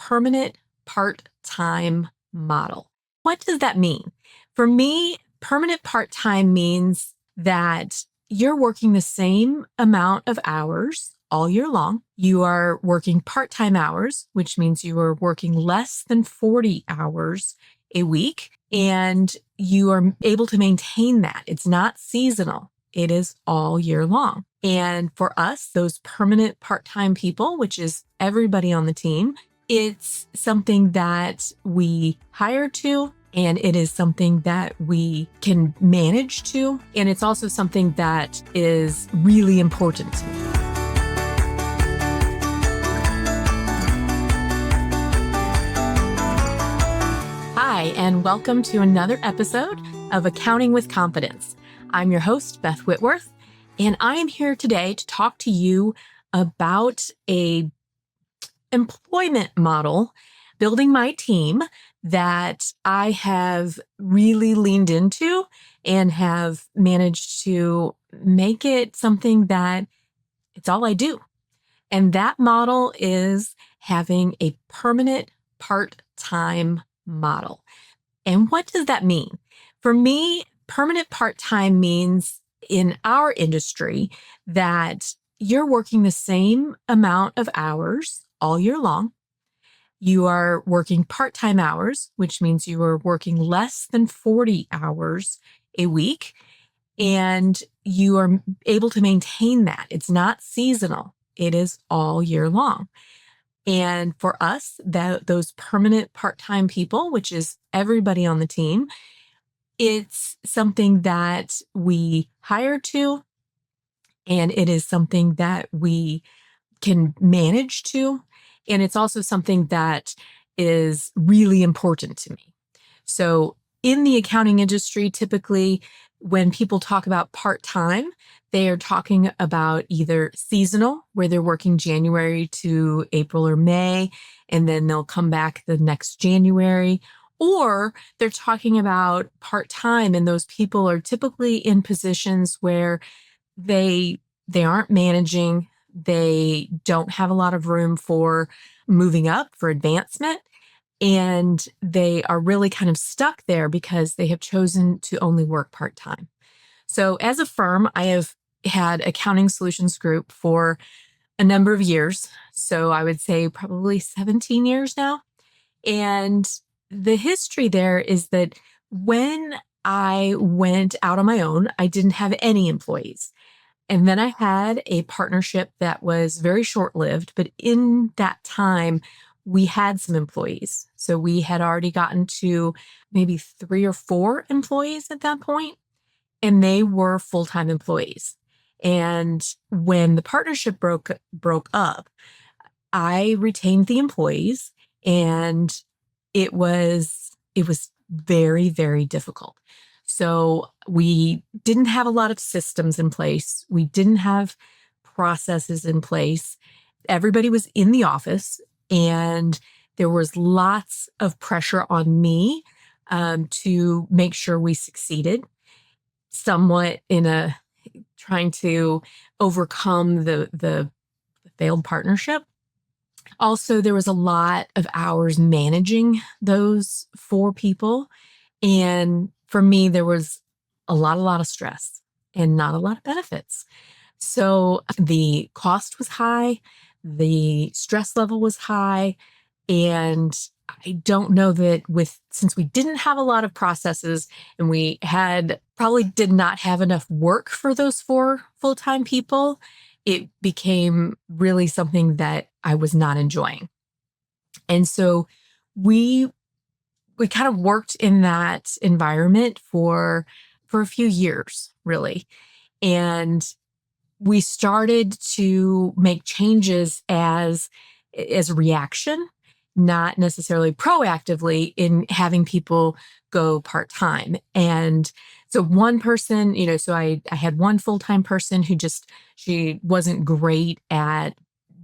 permanent part-time model. What does that mean? For me, permanent part-time means that you're working the same amount of hours all year long. You are working part-time hours, which means you are working less than 40 hours a week, and you are able to maintain that. It's not seasonal. It is all year long. And for us, those permanent part-time people, which is everybody on the team, it's something that we hire to, and it is something that we can manage to. And it's also something that is really important to me. Hi, and welcome to another episode of Accounting with Confidence. I'm your host, Beth Whitworth, and I am here today to talk to you about a employment model, building my team, that I have really leaned into and have managed to make it something that it's all I do. And that model is having a permanent part-time model. And what does that mean? For me, permanent part-time means in our industry that you're working the same amount of hours all year long. You are working part-time hours, which means you are working less than 40 hours a week, and you are able to maintain that. It's not seasonal. It is all year long. And for us, those permanent part-time people, which is everybody on the team, it's something that we hire to, and it is something that we can manage to. And it's also something that is really important to me. So in the accounting industry, typically when people talk about part-time, they are talking about either seasonal, where they're working January to April or May, and then they'll come back the next January, or they're talking about part-time, and those people are typically in positions where they aren't managing, they don't have a lot of room for moving up, for advancement, and they are really kind of stuck there because they have chosen to only work part-time. So as a firm, I have had Accounting Solutions Group for a number of years. So I would say probably 17 years now. And the history there is that when I went out on my own, I didn't have any employees. And then I had a partnership that was very short-lived, but in that time, we had some employees. So we had already gotten to maybe 3 or 4 employees at that point, and they were full-time employees. And when the partnership broke up, I retained the employees, and it was very, very difficult. So we didn't have a lot of systems in place. We didn't have processes in place. Everybody was in the office, and there was lots of pressure on me to make sure we succeeded, somewhat in trying to overcome the failed partnership. Also, there was a lot of hours managing those 4 people. And for me, there was a lot of stress and not a lot of benefits. So the cost was high, the stress level was high, and I don't know that since we didn't have a lot of processes and we probably did not have enough work for those 4 full-time people, it became really something that I was not enjoying. And so we kind of worked in that environment for a few years, really. And we started to make changes as a reaction, not necessarily proactively, in having people go part-time. And so one person, so I had one full-time person who she wasn't great at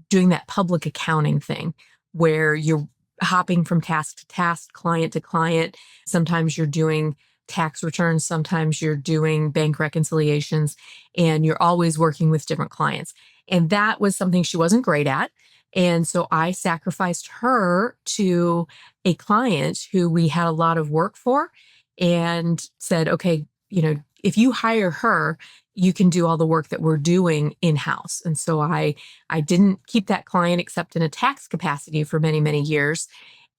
doing that public accounting thing where you're hopping from task to task, client to client. Sometimes you're doing tax returns, sometimes you're doing bank reconciliations, and you're always working with different clients. And that was something she wasn't great at. And so I sacrificed her to a client who we had a lot of work for and said, okay, if you hire her, you can do all the work that we're doing in-house. And so I didn't keep that client except in a tax capacity for many, many years.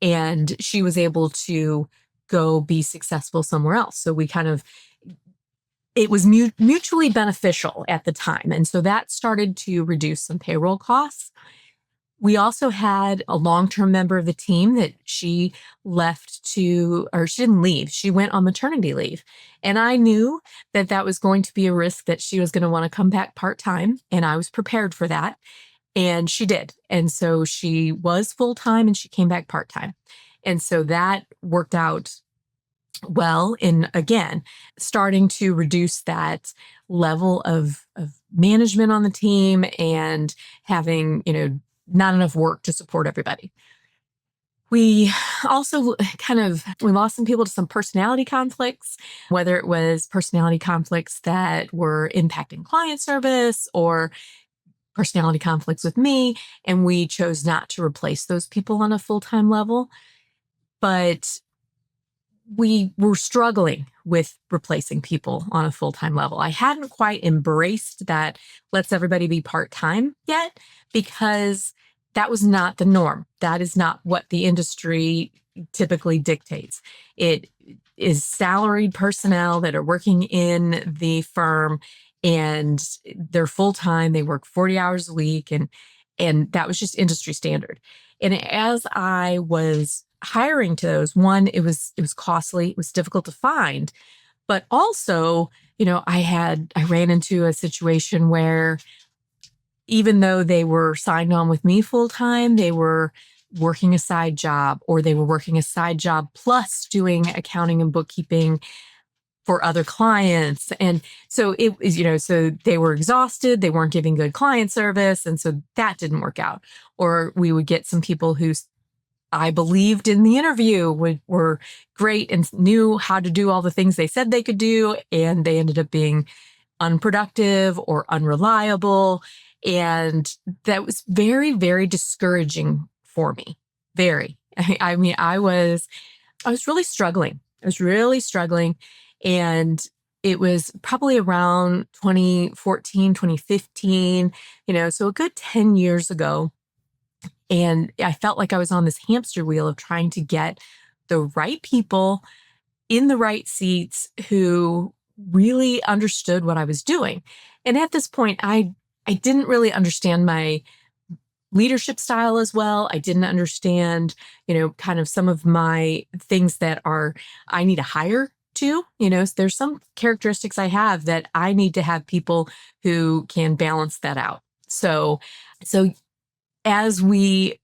And she was able to go be successful somewhere else. So it was mutually beneficial at the time. And so that started to reduce some payroll costs. We also had a long-term member of the team that she she didn't leave. She went on maternity leave. And I knew that that was going to be a risk that she was going to want to come back part-time. And I was prepared for that. And she did. And so she was full-time and she came back part-time. And so that worked out well in, again, starting to reduce that level of management on the team and having, not enough work to support everybody. We also we lost some people to some personality conflicts, whether it was personality conflicts that were impacting client service or personality conflicts with me. And we chose not to replace those people on a full-time level. But we were struggling with replacing people on a full-time level. I hadn't quite embraced that let's everybody be part-time yet, because that was not the norm. That is not what the industry typically dictates. It is salaried personnel that are working in the firm and they're full-time. They work 40 hours a week, and that was just industry standard. And as I was hiring to those, one, it was costly, it was difficult to find, but also, I ran into a situation where even though they were signed on with me full time, they were working a side job, or they were working a side job plus doing accounting and bookkeeping for other clients. And so it was, so they were exhausted, they weren't giving good client service. And so that didn't work out. Or we would get some people who I believed in the interview were great and knew how to do all the things they said they could do, and they ended up being unproductive or unreliable. And that was very, very discouraging for me. Very. I mean, I was really struggling. I was really struggling. And it was probably around 2014, 2015, so a good 10 years ago. And I felt like I was on this hamster wheel of trying to get the right people in the right seats who really understood what I was doing. And at this point, I didn't really understand my leadership style as well. I didn't understand, kind of some of my things that I need to hire to, there's some characteristics I have that I need to have people who can balance that out. So as we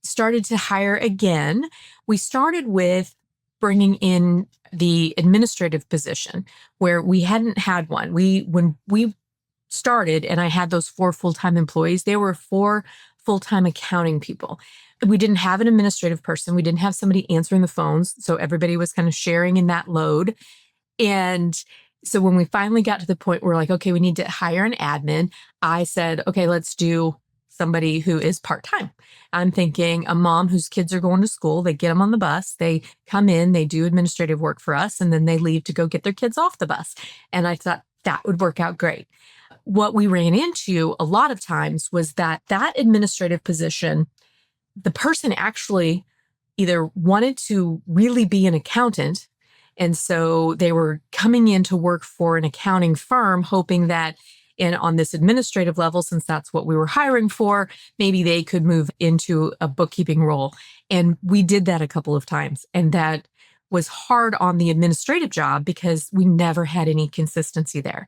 started to hire again, we started with bringing in the administrative position where we hadn't had one. When we started and I had those 4 full-time employees, they were 4 full-time accounting people. We didn't have an administrative person. We didn't have somebody answering the phones. So everybody was kind of sharing in that load. And so when we finally got to the point where we're like, okay, we need to hire an admin, I said, okay, let's do somebody who is part-time. I'm thinking a mom whose kids are going to school, they get them on the bus, they come in, they do administrative work for us, and then they leave to go get their kids off the bus. And I thought that would work out great. What we ran into a lot of times was that administrative position, the person actually either wanted to really be an accountant, and so they were coming in to work for an accounting firm, hoping that on this administrative level, since that's what we were hiring for, maybe they could move into a bookkeeping role. And we did that a couple of times. And that was hard on the administrative job because we never had any consistency there.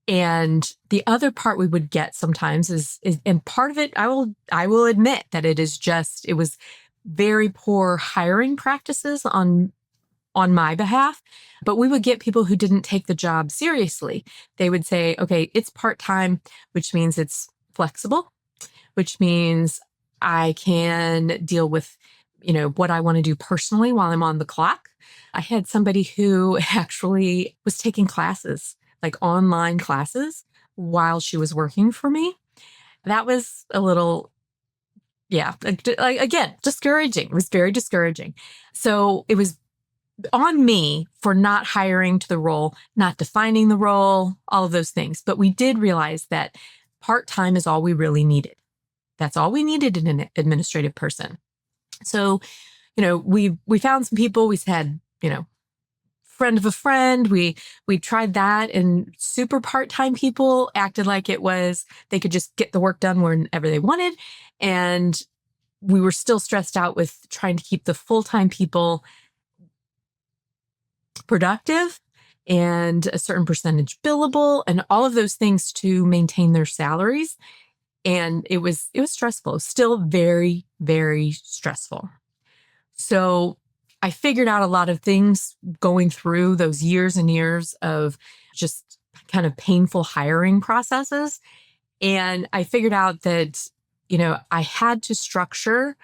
And the other part we would get sometimes is and part of it, I will admit that it was very poor hiring practices on my behalf, but we would get people who didn't take the job seriously. They would say, okay, it's part-time, which means it's flexible, which means I can deal with, what I want to do personally while I'm on the clock. I had somebody who actually was taking classes, like online classes, while she was working for me. That was a little Yeah. Again, discouraging. It was very discouraging. So it was on me for not hiring to the role, not defining the role, all of those things. But we did realize that part-time is all we really needed. That's all we needed in an administrative person. So, we found some people. We had, friend of a friend. We tried that, and super part-time people acted like it was they could just get the work done whenever they wanted. And we were still stressed out with trying to keep the full-time people productive and a certain percentage billable and all of those things to maintain their salaries. And it was stressful, still very, very stressful. So I figured out a lot of things going through those years and years of just kind of painful hiring processes. And I figured out that, I had to structure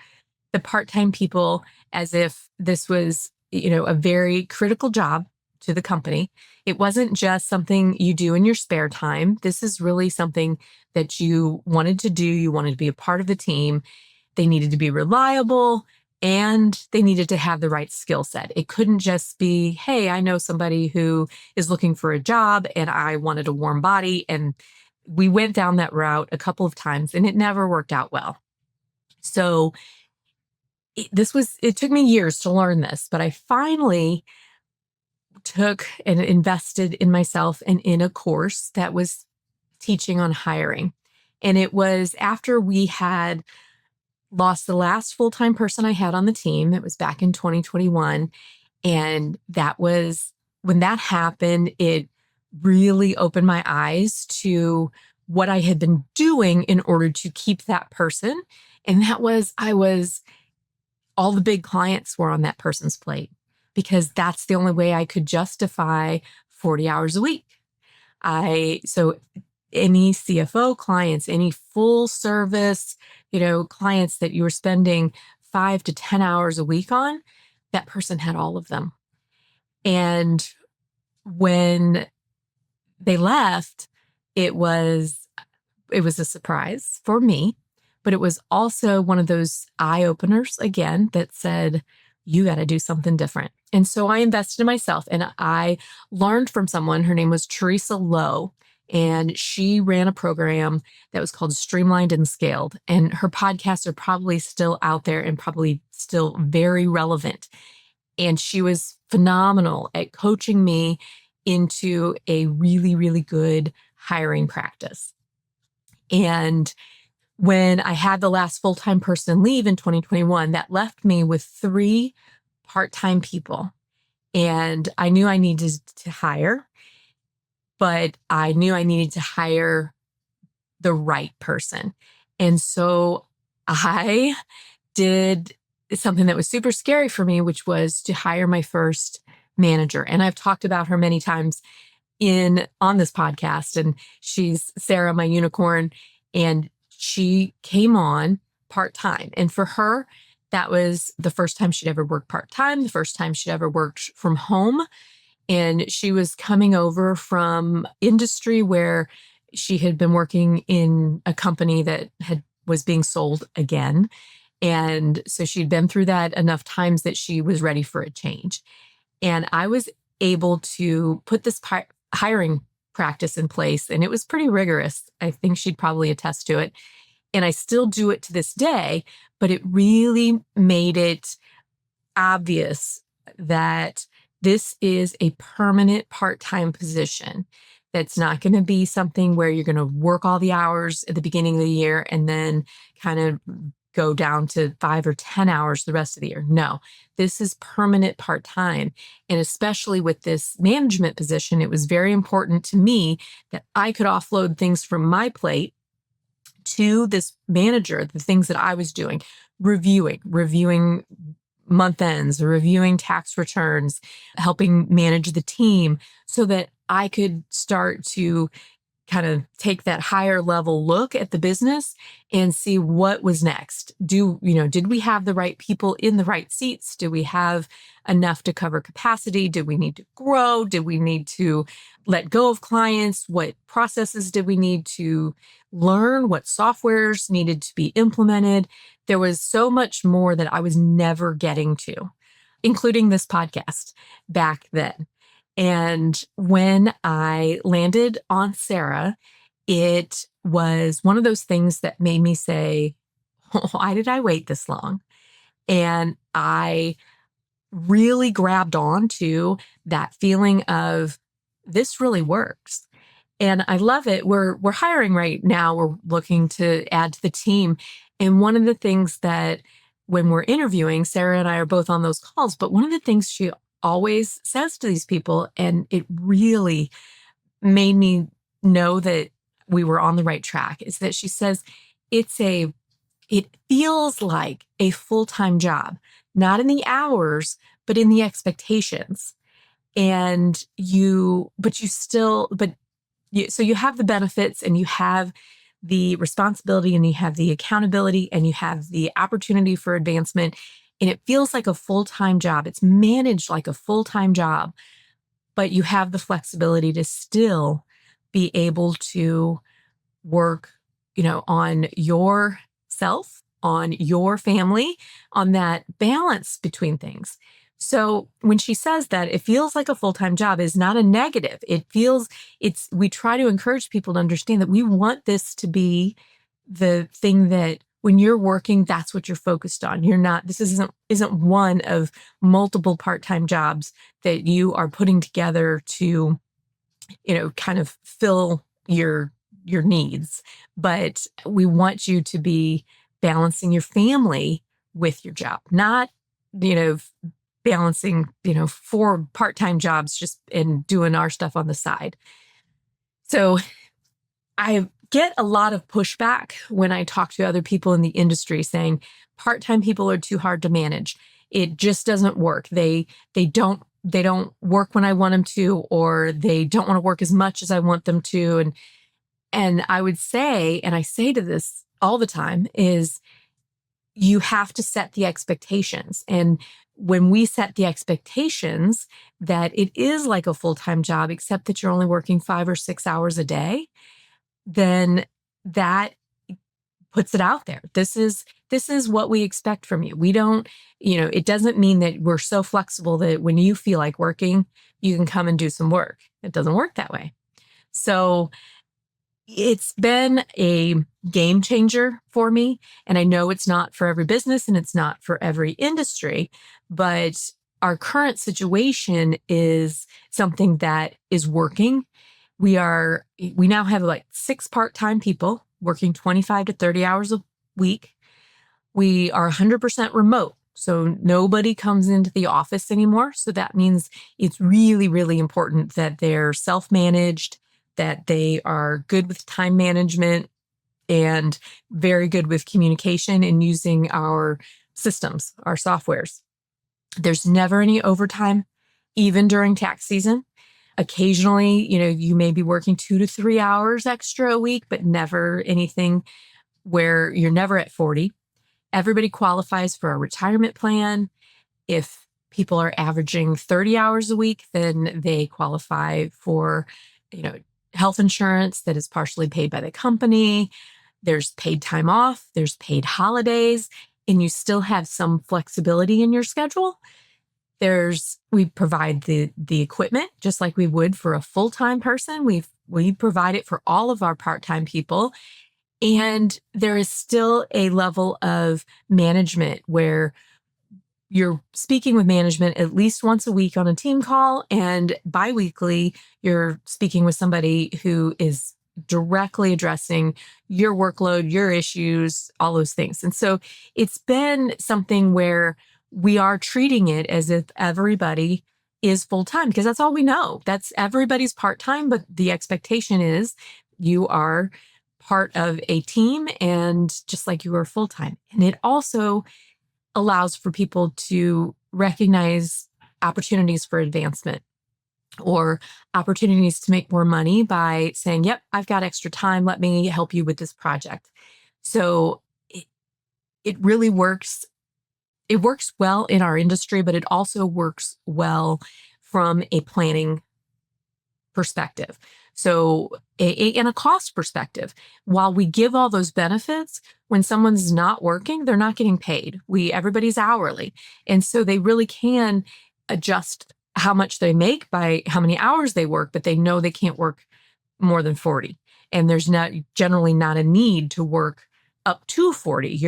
the part-time people as if this was, a very critical job to the company. It wasn't just something you do in your spare time. This is really something that you wanted to do. You wanted to be a part of the team. They needed to be reliable and they needed to have the right skill set. It couldn't just be, hey, I know somebody who is looking for a job and I wanted a warm body. And we went down that route a couple of times and it never worked out well. So it took me years to learn this, but I finally took and invested in myself and in a course that was teaching on hiring. And it was after we had lost the last full-time person I had on the team. It was back in 2021. And that was when that happened, it really opened my eyes to what I had been doing in order to keep that person. And that was, all the big clients were on that person's plate because that's the only way I could justify 40 hours a week. So any CFO clients, any full service, clients that you were spending 5 to 10 hours a week on, that person had all of them. And when they left, it was a surprise for me, but it was also one of those eye openers again that said, you got to do something different. And so I invested in myself and I learned from someone. Her name was Teresa Lowe, and she ran a program that was called Streamlined and Scaled. And her podcasts are probably still out there and probably still very relevant. And she was phenomenal at coaching me into a really, really good hiring practice. And when I had the last full-time person leave in 2021, that left me with 3 part-time people. And I knew I needed to hire, but I knew I needed to hire the right person. And so I did something that was super scary for me, which was to hire my first manager. And I've talked about her many times on this podcast, and she's Sarah, my unicorn, and she came on part-time. And for her, that was the first time she'd ever worked part-time, the first time she'd ever worked from home. And she was coming over from industry where she had been working in a company that was being sold again. And so she'd been through that enough times that she was ready for a change. And I was able to put this hiring practice in place, and it was pretty rigorous. I think she'd probably attest to it. And I still do it to this day, but it really made it obvious that this is a permanent part-time position. That's not going to be something where you're going to work all the hours at the beginning of the year and then kind of go down to 5 or 10 hours the rest of the year. No, this is permanent part-time. And especially with this management position, it was very important to me that I could offload things from my plate to this manager, the things that I was doing, reviewing month ends, reviewing tax returns, helping manage the team so that I could start to kind of take that higher level look at the business and see what was next. Did we have the right people in the right seats? Do we have enough to cover capacity? Did we need to grow? Did we need to let go of clients? What processes did we need to learn? What softwares needed to be implemented? there was so much more that I was never getting to, including this podcast back then. And when I landed on Sarah, it was one of those things that made me say, why did I wait this long? And I really grabbed on to that feeling of this really works. And I love it. We're hiring right now. We're looking to add to the team. And one of the things that when we're interviewing, Sarah and I are both on those calls, but one of the things she always says to these people, and it really made me know that we were on the right track, is that she says it feels like a full-time job, not in the hours, but in the expectations. And so you have the benefits and you have the responsibility and you have the accountability and you have the opportunity for advancement. And it feels like a full-time job. It's managed like a full-time job, but you have the flexibility to still be able to work, on yourself, on your family, on that balance between things. So when she says that it feels like a full-time job is not a negative. We try to encourage people to understand that we want this to be the thing that when you're working, that's what you're focused on. This isn't one of multiple part-time jobs that you are putting together to, kind of fill your needs, but we want you to be balancing your family with your job, not, balancing, 4 part-time jobs just and doing our stuff on the side. So I get a lot of pushback when I talk to other people in the industry saying part-time people are too hard to manage. It just doesn't work. They don't work when I want them to, or they don't want to work as much as I want them to. And I would say, and I say to this all the time, is you have to set the expectations. And when we set the expectations that it is like a full-time job, except that you're only working 5 or 6 hours a day, then that puts it out there. This is what we expect from you. We don't, it doesn't mean that we're so flexible that when you feel like working, you can come and do some work. It doesn't work that way. So it's been a game changer for me. And I know it's not for every business and it's not for every industry, but our current situation is something that is working. We now have like 6 part-time people working 25 to 30 hours a week. We are 100% remote. So nobody comes into the office anymore. So that means it's really, really important that they're self-managed, that they are good with time management and very good with communication and using our systems, our softwares. There's never any overtime, even during tax season. Occasionally, you may be working 2 to 3 hours extra a week, but never anything where you're never at 40. Everybody qualifies for a retirement plan. If people are averaging 30 hours a week, then they qualify for, health insurance that is partially paid by the company. There's paid time off, there's paid holidays, and you still have some flexibility in your schedule. We provide the equipment just like we would for a full-time person. We provide it for all of our part-time people. And there is still a level of management where you're speaking with management at least once a week on a team call, and biweekly, you're speaking with somebody who is directly addressing your workload, your issues, all those things. And so it's been something where we are treating it as if everybody is full-time, because that's all we know. That's everybody's part-time, but the expectation is you are part of a team and just like you are full-time. And it also allows for people to recognize opportunities for advancement or opportunities to make more money by saying, yep, I've got extra time. Let me help you with this project. So it really works. It works well in our industry, but it also works well from a planning perspective. So, in a cost perspective, while we give all those benefits, when someone's not working, they're not getting paid. Everybody's hourly. And so they really can adjust how much they make by how many hours they work, but they know they can't work more than 40. And there's not generally not a need to work up to 40.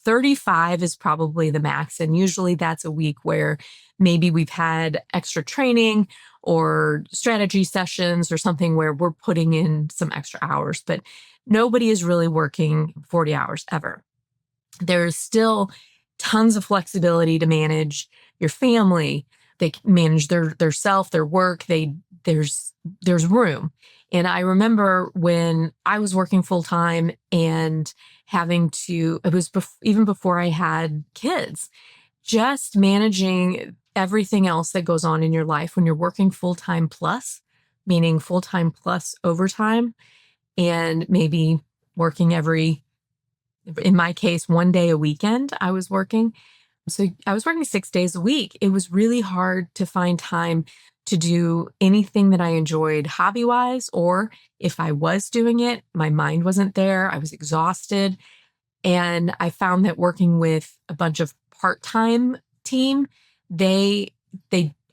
35 is probably the max. And usually that's a week where maybe we've had extra training or strategy sessions or something where we're putting in some extra hours, but nobody is really working 40 hours ever. There's still tons of flexibility to manage your family. They manage their self, their work. There's room. And I remember when I was working full time and it was even before I had kids, just managing everything else that goes on in your life when you're working full time plus, meaning full time plus overtime, and maybe working in my case, one day a weekend I was working. So I was working 6 days a week. It was really hard to find time to do anything that I enjoyed hobby-wise, or if I was doing it, my mind wasn't there. I was exhausted. And I found that working with a bunch of part-time team, they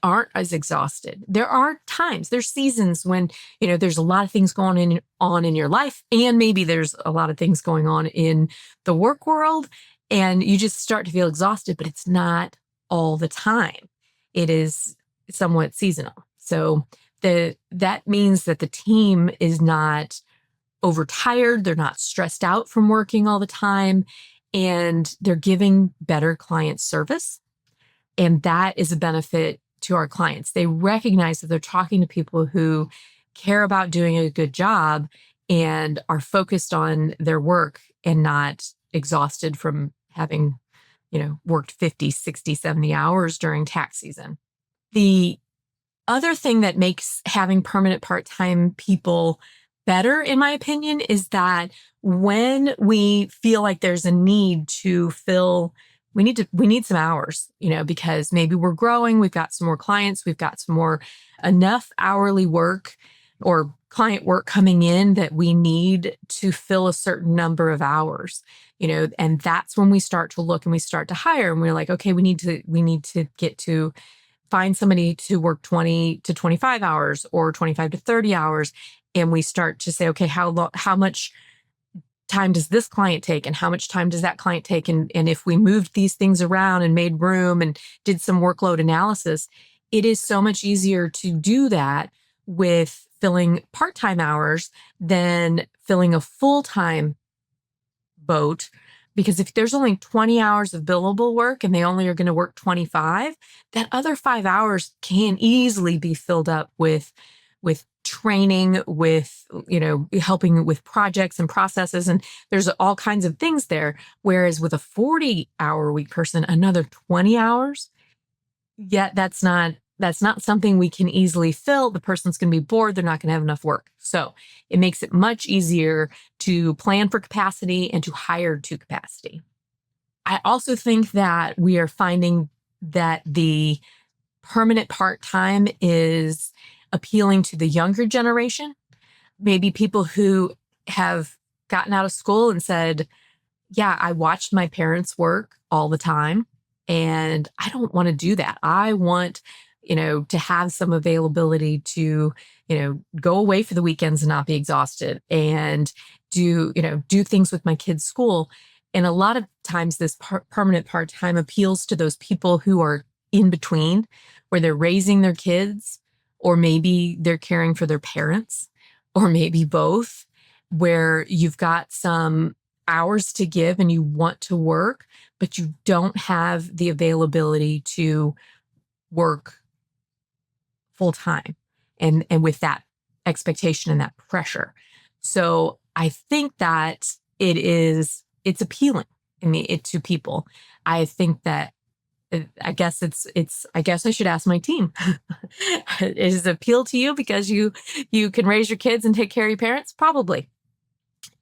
aren't as exhausted. There are times, there's seasons when, there's a lot of things going on in your life, and maybe there's a lot of things going on in the work world, and you just start to feel exhausted, but it's not all the time. It is somewhat seasonal. So that means that the team is not overtired, they're not stressed out from working all the time, and they're giving better client service. And that is a benefit to our clients. They recognize that they're talking to people who care about doing a good job and are focused on their work and not exhausted from having, worked 50, 60, 70 hours during tax season. The other thing that makes having permanent part-time people better, in my opinion, is that when we feel like there's a need to fill, we need some hours, because maybe we're growing, we've got some more clients, we've got enough hourly work or client work coming in that we need to fill a certain number of hours, and that's when we start to look and we start to hire, and we're like, okay, we need to get to find somebody to work 20 to 25 hours or 25 to 30 hours. And we start to say, okay, how much time does this client take and how much time does that client take? And if we moved these things around and made room and did some workload analysis, it is so much easier to do that with filling part-time hours than filling a full-time boat. Because if there's only 20 hours of billable work and they only are going to work 25, that other 5 hours can easily be filled up with training, with, helping with projects and processes. And there's all kinds of things there. Whereas with a 40-hour week person, another 20 hours, yet that's not something we can easily fill. The person's going to be bored. They're not going to have enough work. So it makes it much easier to plan for capacity and to hire to capacity. I also think that we are finding that the permanent part-time is appealing to the younger generation, maybe people who have gotten out of school and said, yeah, I watched my parents work all the time and I don't want to do that. I want, to have some availability to, go away for the weekends and not be exhausted and do things with my kids' school. And a lot of times this permanent part-time appeals to those people who are in between, where they're raising their kids, or maybe they're caring for their parents, or maybe both, where you've got some hours to give and you want to work, but you don't have the availability to work full time and with that expectation and that pressure. So I think that it's appealing to people. I think that I guess I guess I should ask my team. Is it appeal to you because you can raise your kids and take care of your parents? Probably.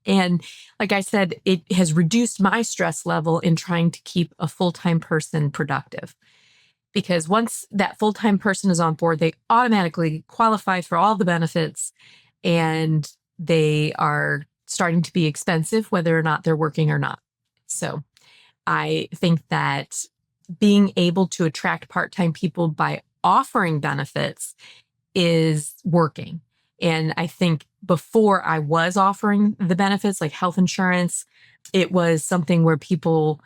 And like I said, it has reduced my stress level in trying to keep a full-time person productive. because once that full-time person is on board, they automatically qualify for all the benefits, and they are starting to be expensive, whether or not they're working or not. So I think that being able to attract part-time people by offering benefits is working. And I think before I was offering the benefits like health insurance, it was something where people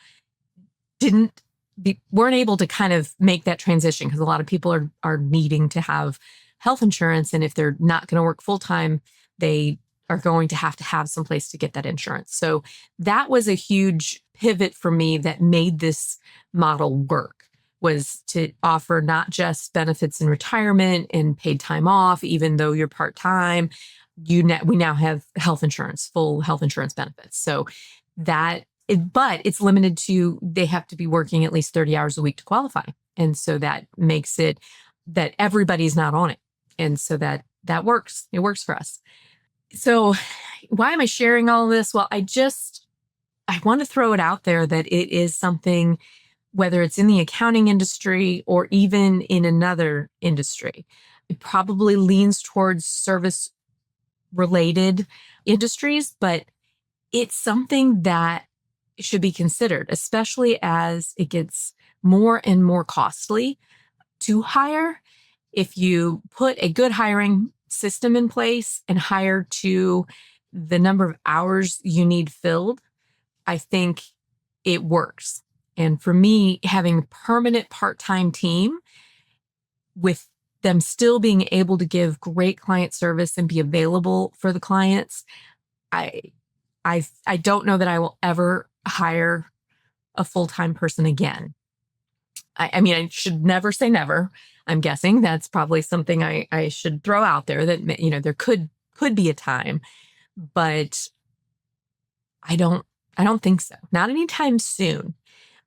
weren't able to kind of make that transition, because a lot of people are needing to have health insurance. And if they're not going to work full time, they are going to have some place to get that insurance. So that was a huge pivot for me that made this model work, was to offer not just benefits in retirement and paid time off, even though you're part-time, we now have health insurance, full health insurance benefits. So but it's limited to, they have to be working at least 30 hours a week to qualify. And so that makes it that everybody's not on it. And so that works. It works for us. So why am I sharing all of this? Well, I want to throw it out there that it is something, whether it's in the accounting industry or even in another industry, it probably leans towards service related industries, but it's something that should be considered, especially as it gets more and more costly to hire. If you put a good hiring system in place and hire to the number of hours you need filled, I think it works. And for me, having a permanent part-time team with them still being able to give great client service and be available for the clients, I don't know that I will ever hire a full-time person again. I mean, I should never say never. I'm guessing that's probably something I should throw out there, that, you know, there could be a time, but I don't think so. Not anytime soon.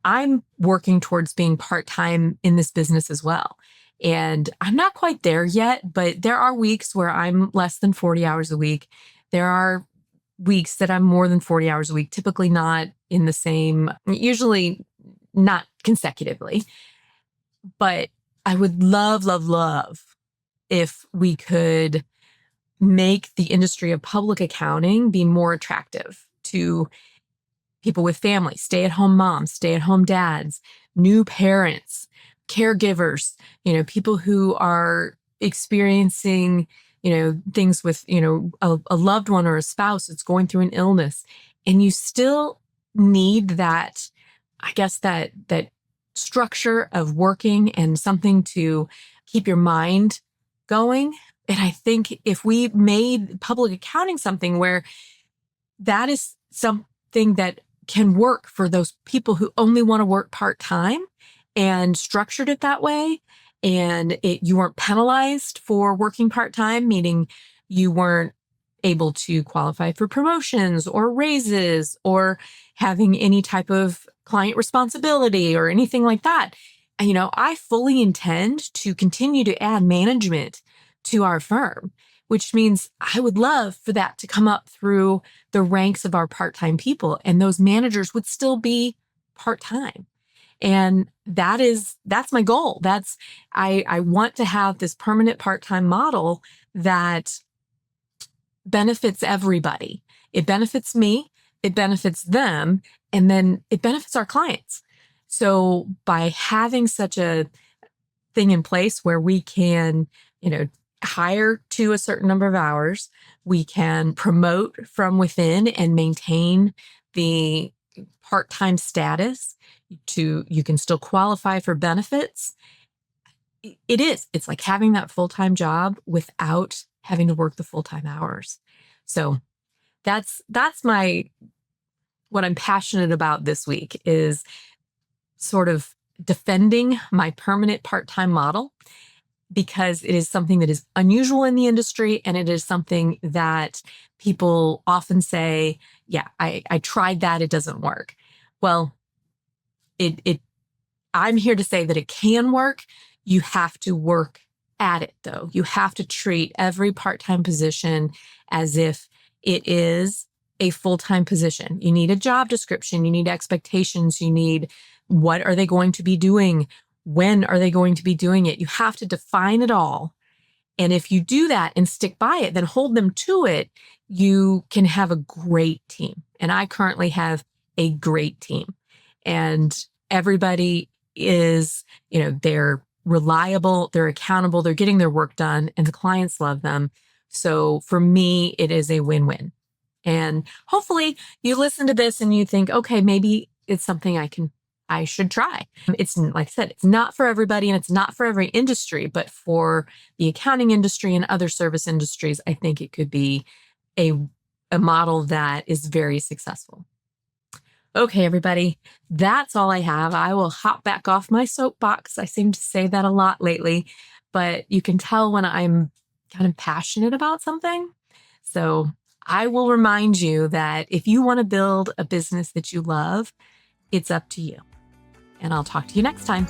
I'm working towards being part-time in this business as well. And I'm not quite there yet, but there are weeks where I'm less than 40 hours a week. There are weeks that I'm more than 40 hours a week, typically not in the same, usually not consecutively. But I would love, love, love if we could make the industry of public accounting be more attractive to people with families, stay-at-home moms, stay-at-home dads, new parents, caregivers, you know, people who are experiencing, you know, things with, you know, a loved one or a spouse that's going through an illness. And you still need that, I guess, that structure of working and something to keep your mind going. And I think if we made public accounting something where that is something that can work for those people who only want to work part-time, and structured it that way, and you weren't penalized for working part-time, meaning you weren't able to qualify for promotions or raises or having any type of client responsibility or anything like that. And, you know, I fully intend to continue to add management to our firm, which means I would love for that to come up through the ranks of our part-time people, and those managers would still be part-time. And that's my goal. I want to have this permanent part-time model that benefits everybody. It benefits me, it benefits them, and then it benefits our clients. So by having such a thing in place where we can, you know, hire to a certain number of hours, we can promote from within and maintain the part-time status, you can still qualify for benefits. It's like having that full-time job without having to work the full-time hours. So that's what I'm passionate about this week, is sort of defending my permanent part-time model, because it is something that is unusual in the industry, and it is something that people often say, yeah, I tried that, it doesn't work. Well, I'm here to say that it can work. You have to work at it, though. You have to treat every part-time position as if it is a full-time position. You need a job description. You need expectations. You need, what are they going to be doing? When are they going to be doing it? You have to define it all. And if you do that and stick by it, then hold them to it, you can have a great team. And I currently have a great team. And everybody is, they're reliable, they're accountable, they're getting their work done, and the clients love them. So for me, it is a win-win. And hopefully you listen to this and you think, okay, maybe it's something I should try. It's, like I said, it's not for everybody and it's not for every industry, but for the accounting industry and other service industries, I think it could be a model that is very successful. Okay, everybody, that's all I have. I will hop back off my soapbox. I seem to say that a lot lately, but you can tell when I'm kind of passionate about something. So I will remind you that if you want to build a business that you love, it's up to you. And I'll talk to you next time.